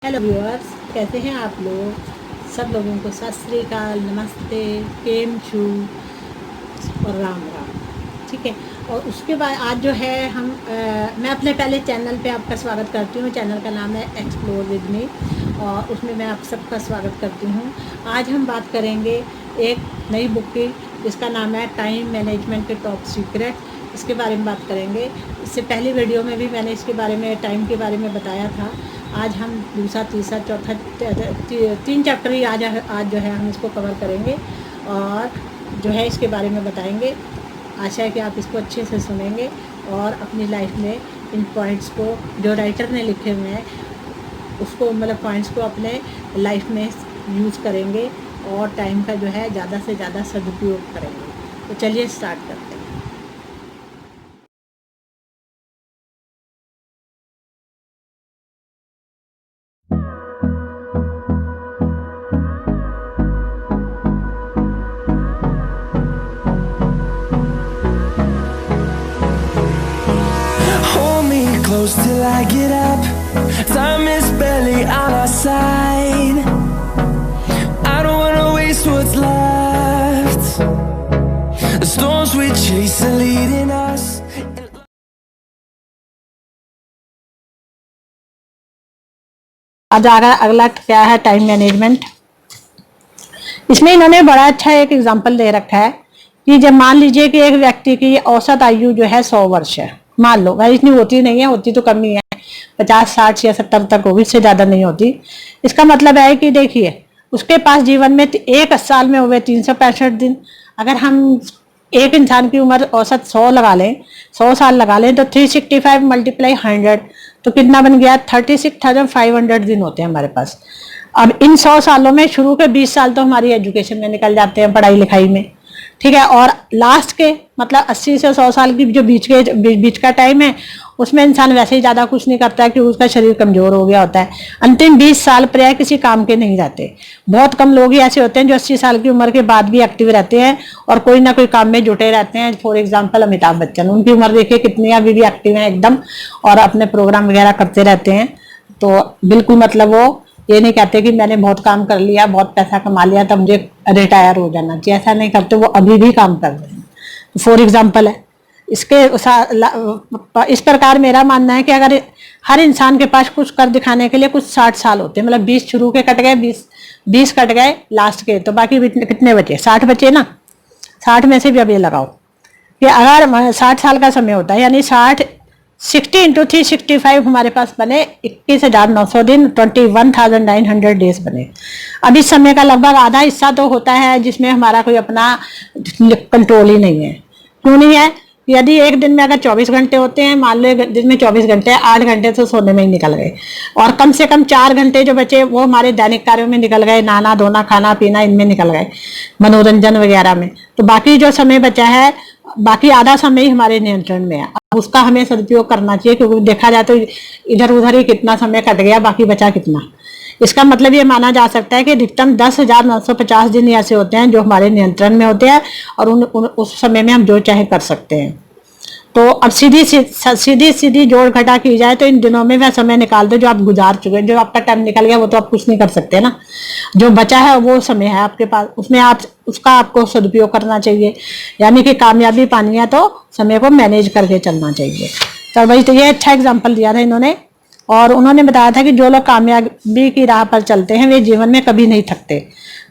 Hello viewers, कैसे हैं आप लोग। सब लोगों को सत श्री अकाल, नमस्ते, केम छू और राम राम। ठीक है। और उसके बाद आज जो है मैं अपने पहले चैनल पे आपका स्वागत करती हूँ। चैनल का नाम है एक्सप्लोर विद मी और उसमें मैं आप सबका स्वागत करती हूँ। आज हम बात करेंगे एक नई बुक की जिसका नाम है टाइम मैनेजमेंट के टॉप सीक्रेट। इसके बारे में बात करेंगे। इससे पहली वीडियो में भी मैंने इसके बारे में, टाइम के बारे में बताया था। आज हम दूसरा, तीसरा, चौथा, तीन चैप्टर ही आज जो है हम इसको कवर करेंगे और जो है इसके बारे में बताएंगे। आशा है कि आप इसको अच्छे से सुनेंगे और अपनी लाइफ में इन पॉइंट्स को जो राइटर ने लिखे हुए हैं उसको, मतलब पॉइंट्स को अपने लाइफ में यूज़ करेंगे और टाइम का जो है ज़्यादा से ज़्यादा सदुपयोग करेंगे। तो चलिए स्टार्ट करते हैं। Hold me close till I get up. Time is barely on our side. I don't wanna waste what's left. The storms we chase are leading us. आज अगला क्या है, टाइम मैनेजमेंट। इसमें इन्होंने बड़ा अच्छा एक एग्जांपल दे रखा है कि जब मान लीजिए कि एक व्यक्ति की औसत आयु जो है 100 वर्ष है, मान लो। भाई इतनी होती नहीं है, होती तो कम ही है, 50, 60 या 70 तक होगी, इससे ज्यादा नहीं होती। इसका मतलब है कि देखिए उसके पास जीवन में एक साल में हुए 365 दिन। अगर हम एक इंसान की उम्र औसत 100 लगा लें, 100 साल लगा लें, तो 365 मल्टीप्लाई 100 तो कितना बन गया, 36,500 दिन होते हैं हमारे पास। अब इन 100 सालों में शुरू के 20 साल तो हमारी एजुकेशन में निकल जाते हैं, पढ़ाई लिखाई में। ठीक है। और लास्ट के मतलब 80 से 100 साल की जो बीच का टाइम है उसमें इंसान वैसे ही ज़्यादा कुछ नहीं करता है क्योंकि उसका शरीर कमज़ोर हो गया होता है। अंतिम 20 साल प्राय किसी काम के नहीं रहते। बहुत कम लोग ही ऐसे होते हैं जो 80 साल की उम्र के बाद भी एक्टिव रहते हैं और कोई ना कोई काम में जुटे रहते हैं। फॉर एग्जाम्पल अमिताभ बच्चन, उनकी उम्र देखिए कितनी, अभी भी एक्टिव हैं एकदम और अपने प्रोग्राम वगैरह करते रहते हैं। तो बिल्कुल मतलब वो ये नहीं कहते कि मैंने बहुत काम कर लिया, बहुत पैसा कमा लिया तो मुझे रिटायर हो जाना चाहिए, ऐसा नहीं करते। वो अभी भी काम कर रहे हैं। फॉर एग्जाम्पल है इसके इस प्रकार मेरा मानना है कि अगर हर इंसान के पास कुछ कर दिखाने के लिए कुछ 60 साल होते हैं, मतलब 20 शुरू के कट गए, 20 कट गए लास्ट के, तो बाकी कितने बचे, 60 बचे ना। 60 में से भी अब ये लगाओ कि अगर 60 साल का समय होता है, यानी 60 इंटू 365 हमारे पास बने 21,900 दिन, 21,900 डेज बने। अब इस समय का लगभग आधा हिस्सा तो होता है जिसमें हमारा कोई अपना कंट्रोल ही नहीं है। क्यों नहीं है? यदि एक दिन में अगर 24 घंटे होते हैं, मान लो एक दिन में 24 घंटे, 8 घंटे तो सोने में ही निकल गए और कम से कम 4 घंटे जो बचे वो हमारे दैनिक कार्यों में निकल गए, नहाना धोना, खाना पीना, इनमें निकल गए, मनोरंजन वगैरह में। तो बाकी जो समय बचा है, बाकी आधा समय ही हमारे नियंत्रण में है। अब उसका हमें सदुपयोग करना चाहिए क्योंकि देखा जाए तो इधर उधर ही कितना समय कट गया, बाकी बचा कितना। इसका मतलब ये माना जा सकता है कि अधिकतम 10,950 दिन ऐसे होते हैं जो हमारे नियंत्रण में होते हैं और उस समय में हम जो चाहे कर सकते हैं। तो अब सीधी जोड़ घटा की जाए तो इन दिनों में वह समय निकाल दो जो आप गुजार चुके, जो आपका टाइम निकल गया वो तो आप कुछ नहीं कर सकते ना। जो बचा है वो समय है आपके पास, उसमें आप उसका आपको सदुपयोग करना चाहिए। यानी कि कामयाबी पानी है तो समय को मैनेज करके चलना चाहिए। तो भाई तो ये अच्छा एग्जाम्पल दिया था इन्होंने। और उन्होंने बताया था कि जो लोग कामयाबी की राह पर चलते हैं वे जीवन में कभी नहीं थकते।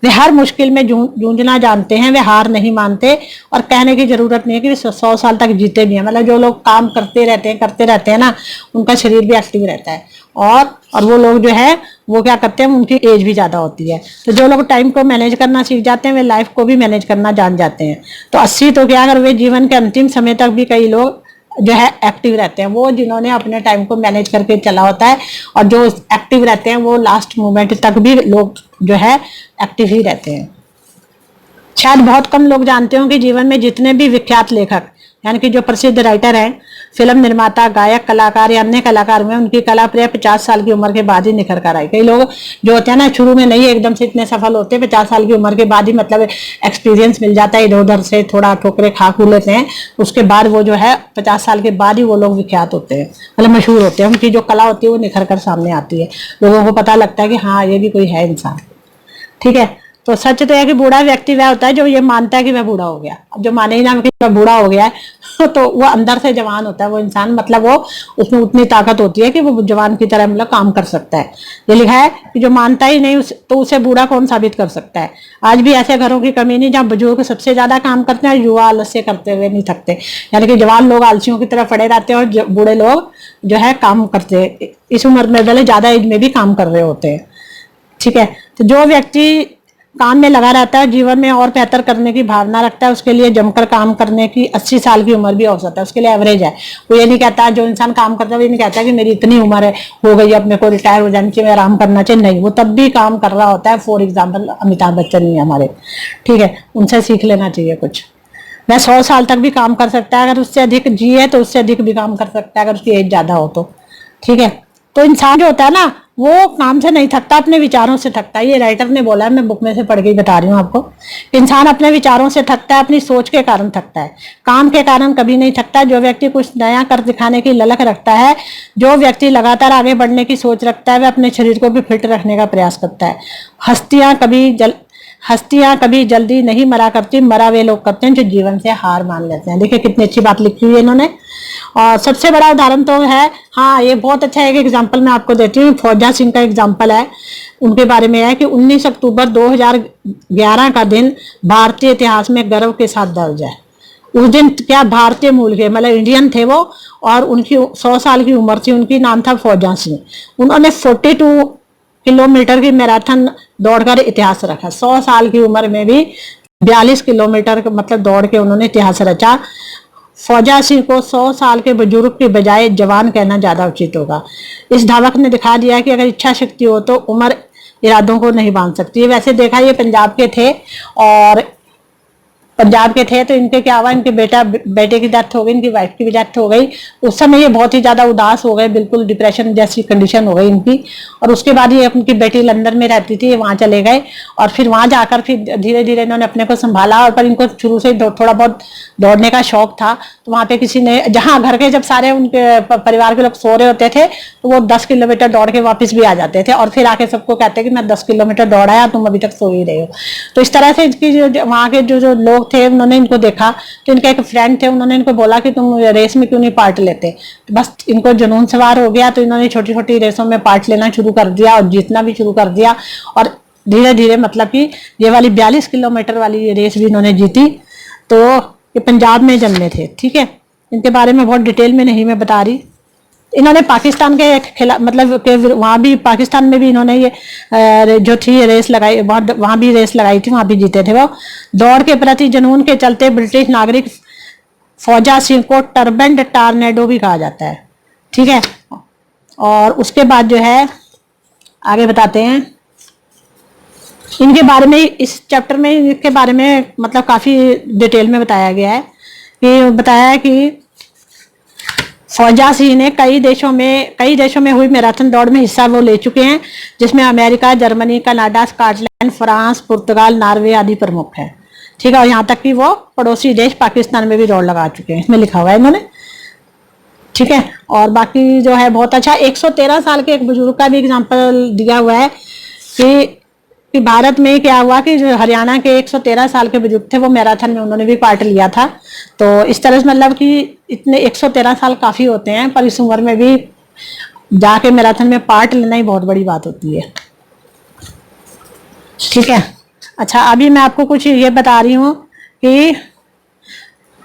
वे हर मुश्किल में जूझना जानते हैं, वे हार नहीं मानते। और कहने की जरूरत नहीं है कि 100 साल तक जीते भी हैं। मतलब जो लोग काम करते रहते हैं ना, उनका शरीर भी एक्टिव रहता है। और वो लोग जो है वो क्या करते हैं, उनकी एज भी ज़्यादा होती है। तो जो लोग टाइम को मैनेज करना सीख जाते हैं वे लाइफ को भी मैनेज करना जान जाते हैं। तो 80 तो क्या, अगर वे जीवन के अंतिम समय तक भी कई लोग जो है एक्टिव रहते हैं, वो जिन्होंने अपने टाइम को मैनेज करके चला होता है। और जो एक्टिव रहते हैं वो लास्ट मोमेंट तक भी लोग जो है एक्टिव ही रहते हैं। शायद बहुत कम लोग जानते हो कि जीवन में जितने भी विख्यात लेखक यानी कि जो प्रसिद्ध राइटर हैं, फिल्म निर्माता, गायक, कलाकार या अन्य कलाकार में उनकी कला प्रिय 50 साल की उम्र के बाद ही निखर कर आई। कई लोग जो होते हैं ना शुरू में नहीं एकदम से इतने सफल होते, 50 साल की उम्र के बाद ही मतलब एक्सपीरियंस मिल जाता है, इधर उधर से थोड़ा ठोकरे खा खू लेते हैं, उसके बाद वो जो है 50 साल के बाद ही वो लोग विख्यात होते हैं, मतलब मशहूर होते हैं, उनकी जो कला होती है वो निखर कर सामने आती है, लोगों को पता लगता है कि हाँ ये भी कोई है इंसान। ठीक है, तो सच तो यह कि बूढ़ा व्यक्ति वह होता है जो ये मानता है कि वह बूढ़ा हो गया। अब जो माने ही ना कि वह बूढ़ा हो गया है तो वो अंदर से जवान होता है वो इंसान, मतलब वो उसमें उतनी ताकत होती है कि वो जवान की तरह मतलब काम कर सकता है। ये लिखा है कि जो मानता ही नहीं तो उसे बूढ़ा कौन साबित कर सकता है। आज भी ऐसे घरों की कमी नहीं जहाँ बुजुर्ग सबसे ज्यादा काम करते हैं, युवा आलस्य करते हुए नहीं थकते, यानी कि जवान लोग आलसियों की तरह पड़े रहते हैं और बूढ़े लोग जो है काम करते हैं, इस उम्र में भले ज्यादा एज में भी काम कर रहे होते हैं। ठीक है, तो जो व्यक्ति काम में लगा रहता है, जीवन में और बेहतर करने की भावना रखता है, उसके लिए जमकर काम करने की 80 साल की उम्र भी औसत है, उसके लिए एवरेज है। वो ये नहीं कहता, जो इंसान काम करता है वो ये नहीं कहता कि मेरी इतनी उम्र है हो गई अब मेरे को रिटायर हो जानी चाहिए, मैं आराम करना चाहिए, नहीं, वो तब भी काम कर रहा होता है। फॉर एग्जाम्पल अमिताभ बच्चन ही हमारे, ठीक है, उनसे सीख लेना चाहिए कुछ। वह 100 साल तक भी काम कर सकता है, अगर उससे अधिक जिए तो उससे अधिक भी काम कर सकता है अगर उसकी एज ज्यादा हो तो। ठीक है, तो इंसान जो होता है ना वो काम से नहीं थकता, अपने विचारों से थकता है। ये राइटर ने बोला है, मैं बुक में से पढ़ के ही बता रही हूँ आपको। इंसान अपने विचारों से थकता है, अपनी सोच के कारण थकता है, काम के कारण कभी नहीं थकता। जो व्यक्ति कुछ नया कर दिखाने की ललक रखता है, जो व्यक्ति लगातार आगे बढ़ने की सोच रखता है, वह अपने शरीर को भी फिट रखने का प्रयास करता है। हस्तियां कभी जल्दी नहीं मरा करती, मरा वे लोग करते हैं जो जीवन से हार मान लेते हैं। देखिए कितनी अच्छी बात लिखी हुई है इन्होंने। और सबसे बड़ा उदाहरण तो है, हाँ ये बहुत अच्छा एक एग्जाम्पल मैं आपको देती हूँ, फौजा सिंह का एग्जाम्पल है। उनके बारे में है कि 19 अक्टूबर 2011 का दिन भारतीय इतिहास में गर्व के साथ दर्ज है। उस दिन क्या भारतीय मूल के मतलब इंडियन थे वो, और उनकी 100 साल की उम्र थी उनकी, नाम था फौजा सिंह। उन्होंने 42 किलोमीटर की मैराथन दौड़कर इतिहास रखा। 100 साल की उम्र में भी 42 किलोमीटर मतलब दौड़ के उन्होंने इतिहास रचा। फौजा सिंह को 100 साल के बुजुर्ग के बजाय जवान कहना ज्यादा उचित होगा। इस धावक ने दिखा दिया कि अगर इच्छा शक्ति हो तो उम्र इरादों को नहीं बांध सकती। वैसे देखा ये पंजाब के थे, और पंजाब के थे तो इनके क्या हुआ, इनके बेटे की डेथ हो गई, इनकी वाइफ की भी डेथ हो गई। उस समय ये बहुत ही ज्यादा उदास हो गए, बिल्कुल डिप्रेशन जैसी कंडीशन हो गई इनकी। और उसके बाद ये उनकी बेटी लंदन में रहती थी, वहां चले गए, और फिर वहां जाकर फिर धीरे धीरे इन्होंने अपने को संभाला। और पर इनको शुरू से थोड़ा बहुत दौड़ने का शौक था, तो वहां पे किसी ने, जहाँ घर के जब सारे उनके परिवार के लोग सो रहे होते थे तो वो 10 किलोमीटर दौड़ के वापस भी आ जाते थे, और फिर आके सबको कहते कि मैं 10 किलोमीटर दौड़ाया, तुम अभी तक सो ही रहे हो। तो इस तरह से इसकी जो वहां के जो लोग थे उन्होंने इनको देखा, तो इनके एक फ्रेंड थे, उन्होंने इनको बोला कि तुम रेस में क्यों नहीं पार्ट लेते। तो बस इनको जुनून सवार हो गया, तो इन्होंने छोटी छोटी रेसों में पार्ट लेना शुरू कर दिया और जीतना भी शुरू कर दिया। और धीरे धीरे मतलब कि ये वाली 42 किलोमीटर वाली रेस भी इन्होंने जीती। तो ये पंजाब में जन्मे थे। ठीक है, इनके बारे में बहुत डिटेल में नहीं मैं बता रही। इन्होंने पाकिस्तान के खिलाफ मतलब के वहां भी, पाकिस्तान में भी इन्होंने ये जो थी रेस लगाई, वहां भी रेस लगाई थी, वहां भी जीते थे वो। दौड़ के प्रति जुनून के चलते ब्रिटिश नागरिक फौजा सिंह को टर्बेंड टार्नेडो भी कहा जाता है। ठीक है, और उसके बाद जो है आगे बताते हैं इनके बारे में। इस चैप्टर में इनके बारे में मतलब काफी डिटेल में बताया गया है, कि बताया है कि फौजा सिंह ने कई देशों में हुई मैराथन दौड़ में हिस्सा वो ले चुके हैं, जिसमें America, Germany, Canada, Scotland, France, पुर्तगाल, नॉर्वे आदि प्रमुख हैं। ठीक है, और यहाँ तक कि वो पड़ोसी देश पाकिस्तान में भी दौड़ लगा चुके हैं, इसमें लिखा हुआ है इन्होंने। ठीक है, और बाकी जो है बहुत अच्छा 113 साल के एक बुजुर्ग का भी एग्जाम्पल दिया हुआ है कि भारत में क्या हुआ कि जो हरियाणा के 113 साल के बुजुर्ग थे वो मैराथन में उन्होंने भी पार्ट लिया था। तो इस तरह से मतलब कि इतने 113 साल काफी होते हैं, पर इस उम्र में भी जाके मैराथन में पार्ट लेना ही बहुत बड़ी बात होती है। ठीक है, अच्छा अभी मैं आपको कुछ ये बता रही हूँ कि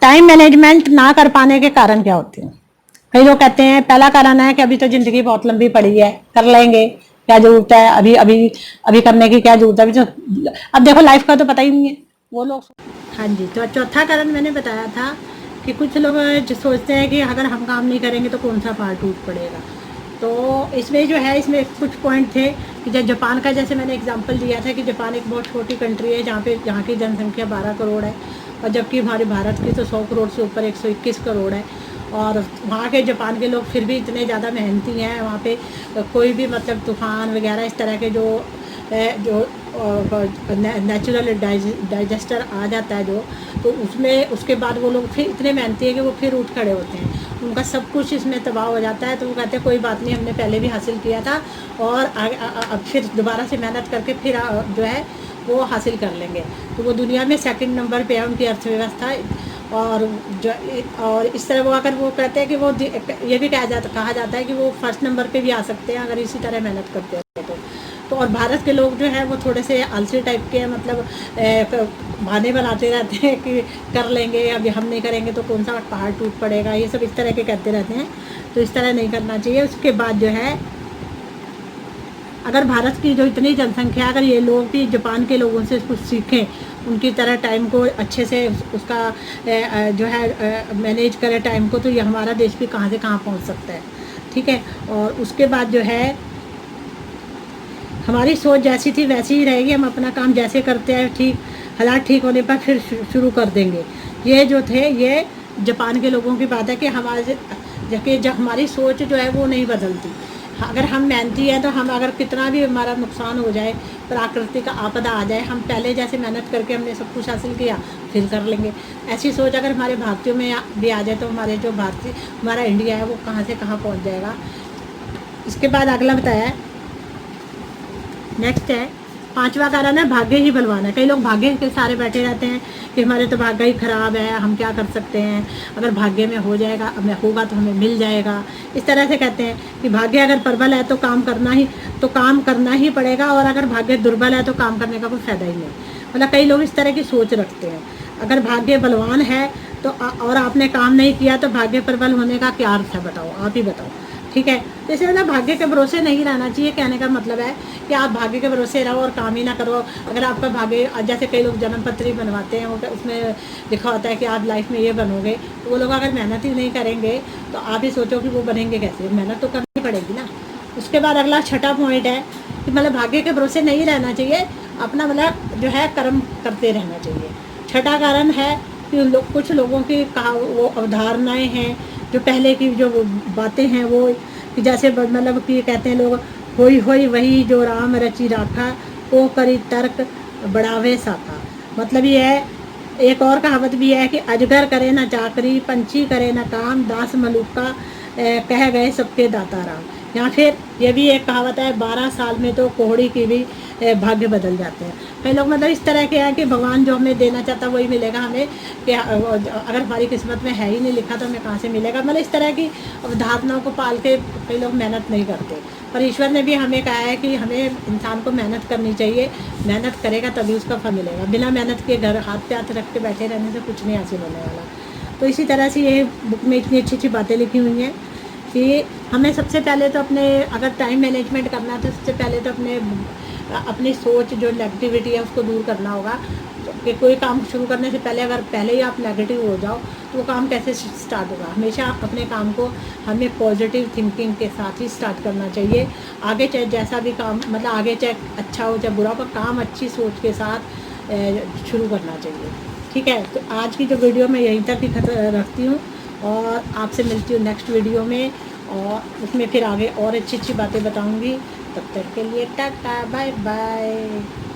टाइम मैनेजमेंट ना कर पाने के कारण क्या होते हैं। कई लोग कहते हैं पहला कारण है कि अभी तो जिंदगी बहुत लंबी पड़ी है, कर लेंगे, क्या जरूरत है, अभी अभी अभी करने की क्या जरूरत है, अभी तो अब देखो लाइफ का तो पता ही नहीं है वो लोग। हाँ जी, तो चौथा कारण मैंने बताया था कि कुछ लोग जो सोचते हैं कि अगर हम काम नहीं करेंगे तो कौन सा पार्ट टूट पड़ेगा। तो इसमें जो है, इसमें कुछ पॉइंट थे कि जब जापान का जैसे मैंने एग्जांपल दिया था कि जापान एक बहुत छोटी कंट्री है जहाँ की जनसंख्या 12 करोड़ है, और जबकि हमारे भारत की तो 100 करोड़ से ऊपर 121 करोड़ है। और वहाँ के जापान के लोग फिर भी इतने ज़्यादा मेहनती हैं। वहाँ पे कोई भी मतलब तूफ़ान वगैरह इस तरह के जो नेचुरल डाइजेस्टर आ जाता है जो, तो उसमें उसके बाद वो लोग फिर इतने मेहनती है कि वो फिर उठ खड़े होते हैं। उनका सब कुछ इसमें तबाह हो जाता है। तो वो कहते हैं कोई बात नहीं, हमने पहले भी हासिल किया था और अब फिर दोबारा से मेहनत करके फिर जो है वो हासिल कर लेंगे। तो वो दुनिया में सेकंड नंबर पे है उनकी अर्थव्यवस्था। और जो और इस तरह वो अगर वो कहते हैं कि वो ये भी कहा जाता है कि वो फर्स्ट नंबर पे भी आ सकते हैं अगर इसी तरह मेहनत करते हैं तो। और भारत के लोग जो है वो थोड़े से आलसी टाइप के हैं, मतलब बहाने बनाते रहते हैं कि कर लेंगे, अभी हम नहीं करेंगे तो कौन सा पहाड़ टूट पड़ेगा, ये सब इस तरह के कहते रहते हैं। तो इस तरह नहीं करना चाहिए। उसके बाद जो है अगर भारत की जो इतनी जनसंख्या, अगर ये लोग भी जापान के लोगों से कुछ सीखें, उनकी तरह टाइम को अच्छे से उसका जो है मैनेज करें टाइम को, तो ये हमारा देश भी कहाँ से कहाँ पहुँच सकता है। ठीक है। और उसके बाद जो है हमारी सोच जैसी थी वैसी ही रहेगी। हम अपना काम जैसे करते हैं, ठीक हालात ठीक होने पर फिर शुरू कर देंगे। ये जो थे ये जापान के लोगों की बात है कि हमारे जब हमारी सोच जो है वो नहीं बदलती। अगर हम मेहनती हैं तो हम अगर कितना भी हमारा नुकसान हो जाए, प्राकृतिक आपदा आ जाए, हम पहले जैसे मेहनत करके हमने सब कुछ हासिल किया फिर कर लेंगे। ऐसी सोच अगर हमारे भारतीयों में भी आ जाए तो हमारे जो भारतीय हमारा इंडिया है वो कहाँ से कहाँ पहुँच जाएगा। इसके बाद अगला बताया है, नेक्स्ट है 5वां कारण है भाग्य ही बलवान है। कई लोग भाग्य के सारे बैठे रहते हैं कि हमारे तो भाग्य ही ख़राब है, हम क्या कर सकते हैं, अगर भाग्य में हो जाएगा, अब होगा तो हमें मिल जाएगा। इस तरह से कहते हैं कि भाग्य अगर प्रबल है तो काम करना ही पड़ेगा, और अगर भाग्य दुर्बल है तो काम करने का कोई फ़ायदा ही नहीं। मतलब कई लोग इस तरह की सोच रखते हैं। अगर भाग्य बलवान है तो और आपने काम नहीं किया तो भाग्य प्रबल होने का क्या अर्थ है, बताओ, आप ही बताओ। ठीक है। जैसे मतलब भाग्य के भरोसे नहीं रहना चाहिए। कहने का मतलब है कि आप भाग्य के भरोसे रहो और काम ही ना करो। अगर आपका भाग्य, जैसे कई लोग जन्म पत्री बनवाते हैं, वो उसमें लिखा होता है कि आप लाइफ में ये बनोगे, तो वो लोग अगर मेहनत ही नहीं करेंगे तो आप ही सोचो कि वो बनेंगे कैसे। मेहनत तो करनी पड़ेगी ना। उसके बाद अगला 6वां पॉइंट है कि मतलब भाग्य के भरोसे नहीं रहना चाहिए, अपना मतलब जो है कर्म करते रहना चाहिए। 6वां कारण है कि कुछ लोगों की वो अवधारणाएँ हैं, जो पहले की जो बातें हैं वो कि जैसे मतलब कि कहते हैं लोग, होई होई वही जो राम रची राखा, ओ करी तर्क बढ़ावे साखा। मतलब ये है, एक और कहावत भी है कि अजगर करे ना चाकरी, पंछी करे ना काम, दास मलुका कह गए सबके दाता राम। या फिर ये भी एक कहावत है, 12 साल में तो कोहड़ी की भी भाग्य बदल जाते हैं। कई लोग मतलब इस तरह के हैं कि भगवान जो हमें देना चाहता वही मिलेगा हमें, कि अगर हमारी किस्मत में है ही नहीं लिखा तो हमें कहाँ से मिलेगा। मतलब इस तरह की अवधारणाओं को पाल के कई लोग मेहनत नहीं करते। पर ईश्वर ने भी हमें कहा है कि हमें इंसान को मेहनत करनी चाहिए, मेहनत करेगा तभी उसका फल मिलेगा। बिना मेहनत के घर हाथ पे हाथ रख के बैठे रहने से कुछ नहीं हासिल होने वाला। तो इसी तरह से ये बुक में इतनी अच्छी अच्छी बातें लिखी हुई हैं कि हमें सबसे पहले तो अपने, अगर टाइम मैनेजमेंट करना है तो सबसे पहले तो अपनी सोच जो नेगेटिविटी है उसको दूर करना होगा। तो कि कोई काम शुरू करने से पहले अगर पहले ही आप नेगेटिव हो जाओ तो वो काम कैसे स्टार्ट होगा। हमेशा अपने काम को हमें पॉजिटिव थिंकिंग के साथ ही स्टार्ट करना चाहिए। आगे चाहे जैसा भी काम, मतलब आगे चाहे अच्छा हो चाहे बुरा हो, पर काम अच्छी सोच के साथ शुरू करना चाहिए। ठीक है। तो आज की जो वीडियो मैं यहीं तक ही रखती हूँ और आपसे मिलती हूँ नेक्स्ट वीडियो में, और उसमें फिर आगे और अच्छी अच्छी बातें बताऊँगी। तब तक के लिए टाटा, बाय बाय।